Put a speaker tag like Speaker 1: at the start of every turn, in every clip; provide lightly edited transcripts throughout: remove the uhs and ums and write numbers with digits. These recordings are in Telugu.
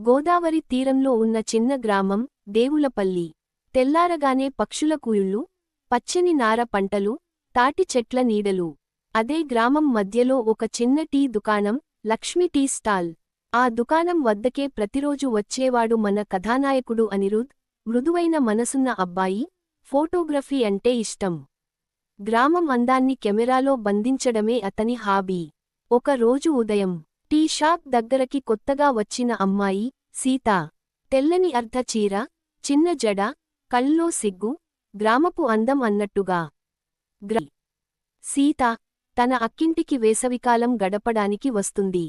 Speaker 1: గోదావరి తీరంలో ఉన్న చిన్న గ్రామం దేవులపల్లి. తెల్లారగానే పక్షుల కూయుళ్ళు, పచ్చని నార పంటలు, తాటి చెట్ల నీడలు. అదే గ్రామం మధ్యలో ఒక చిన్న టీ దుకాణం, లక్ష్మి టీ స్టాల్. ఆ దుకాణం వద్దకే ప్రతిరోజు వచ్చేవాడు మన కథానాయకుడు అనిరుద్. మృదువైన మనసున్న అబ్బాయి, ఫోటోగ్రఫీ అంటే ఇష్టం. గ్రామం అందాన్ని కెమెరాలో బంధించడమే అతని హాబీ. ఒక రోజు ఉదయం టీ షాప్ దగ్గరకి కొత్తగా వచ్చిన అమ్మాయి, సీత. తెల్లని అర్ధ చీర, చిన్న జడ, కళ్ళలో సిగ్గు, గ్రామపు అందం అన్నట్టుగా. సీత తన అక్కింటికి వేసవికాలం గడపడానికి వస్తుంది.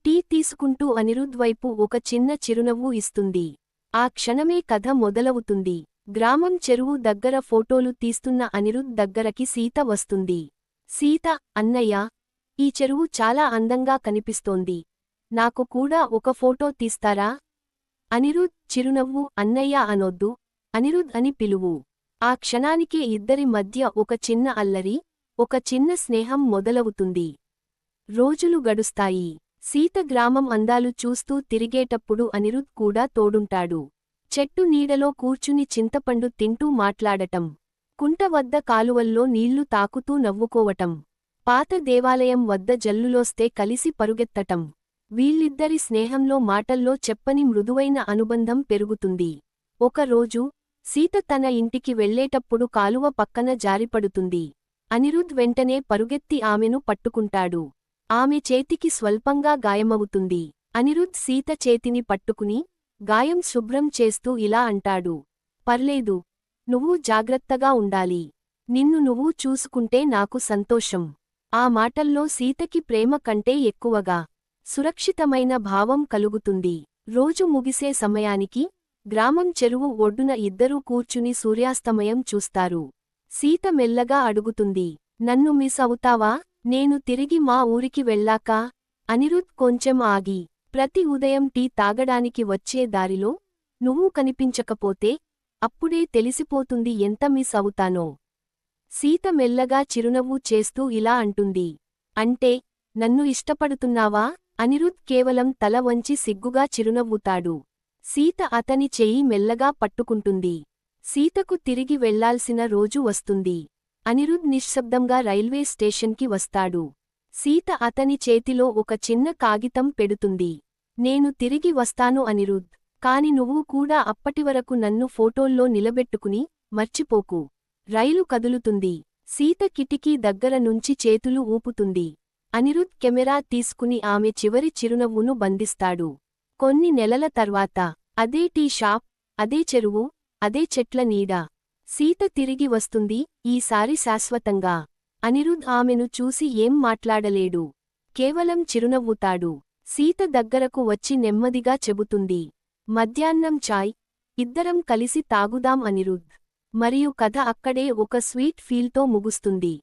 Speaker 1: టీ తీసుకుంటూ అనిరుద్ వైపు ఒక చిన్న చిరునవ్వు ఇస్తుంది. ఆ క్షణమే కథ మొదలవుతుంది. గ్రామం చెరువు దగ్గర ఫోటోలు తీస్తున్న అనిరుద్ దగ్గరకి సీత వస్తుంది. సీత, అన్నయ్య, ఈ చెరువు చాలా అందంగా కనిపిస్తోంది. నాకు కూడా ఒక ఫోటో తీస్తారా? అనిరుద్ చిరునవ్వు. అన్నయ్య అనొద్దు, అనిరుద్ అని పిలువు. ఆ క్షణానికే ఇద్దరి మధ్య ఒక చిన్న అల్లరి, ఒక చిన్న స్నేహం మొదలవుతుంది. రోజులు గడుస్తాయి. సీత గ్రామం అందాలు చూస్తూ తిరిగేటప్పుడు అనిరుద్ కూడా తోడుంటాడు. చెట్టు నీడలో కూర్చుని చింతపండు తింటూ మాట్లాడటం, కుంట వద్ద కాలువల్లో నీళ్లు తాకుతూ నవ్వుకోవటం, పాత దేవాలయం వద్ద జల్లులోస్తే కలిసి పరుగెత్తటం. వీళ్ళిద్దరి స్నేహంలో మాటల్లో చెప్పని మృదువైన అనుబంధం పెరుగుతుంది. ఒకరోజు సీత తన ఇంటికి వెళ్ళేటప్పుడు కాలువ పక్కన జారిపడుతుంది. అనిరుద్ వెంటనే పరుగెత్తి ఆమెను పట్టుకుంటాడు. ఆమె చేతికి స్వల్పంగా గాయమవుతుంది. అనిరుద్ సీత చేతిని పట్టుకుని గాయం శుభ్రం చేస్తూ ఇలా అంటాడు, పర్లేదు, నువ్వు జాగ్రత్తగా ఉండాలి. నిన్ను నువ్వు చూసుకుంటే నాకు సంతోషం. ఆ మాటల్లో సీతకి ప్రేమ కంటే ఎక్కువగా సురక్షితమైన భావం కలుగుతుంది. రోజు ముగిసే సమయానికి గ్రామం చెరువు ఒడ్డున ఇద్దరూ కూర్చుని సూర్యాస్తమయం చూస్తారు. సీత మెల్లగా అడుగుతుంది, నన్ను మిస్ అవుతావా నేను తిరిగి మా ఊరికి వెళ్ళాక? అనిరుద్ కొంచెం ఆగి, ప్రతి ఉదయం టీ తాగడానికి వచ్చే దారిలో నువ్వు కనిపించకపోతే అప్పుడే తెలిసిపోతుంది ఎంత మిస్ అవుతానో. సీత మెల్లగా చిరునవ్వు చేస్తూ ఇలా అంటుంది, అంటే నన్ను ఇష్టపడుతున్నావా? అనిరుద్ కేవలం తల వంచి సిగ్గుగా చిరునవ్వుతాడు. సీత అతని చెయ్యి మెల్లగా పట్టుకుంటుంది. సీతకు తిరిగి వెళ్లాల్సిన రోజు వస్తుంది. అనిరుద్ నిశ్శబ్దంగా రైల్వే స్టేషన్కి వస్తాడు. సీత అతని చేతిలో ఒక చిన్న కాగితం పెడుతుంది. నేను తిరిగి వస్తాను అనిరుద్, కాని నువ్వు కూడా అప్పటివరకు నన్ను ఫోటోల్లో నిలబెట్టుకుని మర్చిపోకు. రైలు కదులుతుంది. సీత కిటికీ దగ్గర నుంచి చేతులు ఊపుతుంది. అనిరుద్ కెమెరా తీసుకుని ఆమె చివరి చిరునవ్వును బంధిస్తాడు. కొన్ని నెలల తర్వాత అదే టీ షాప్, అదే చెరువు, అదే చెట్ల నీడ. సీత తిరిగి వస్తుంది, ఈసారి శాశ్వతంగా. అనిరుద్ ఆమెను చూసి ఏం మాట్లాడలేడు. కేవలం చిరునవ్వుతాడు. సీత దగ్గరకు వచ్చి నెమ్మదిగా చెబుతుంది, మధ్యాహ్నం చాయ్ ఇద్దరం కలిసి తాగుదాం అనిరుద్. మరియు కథ అక్కడే ఒక స్వీట్ ఫీల్తో ముగుస్తుంది.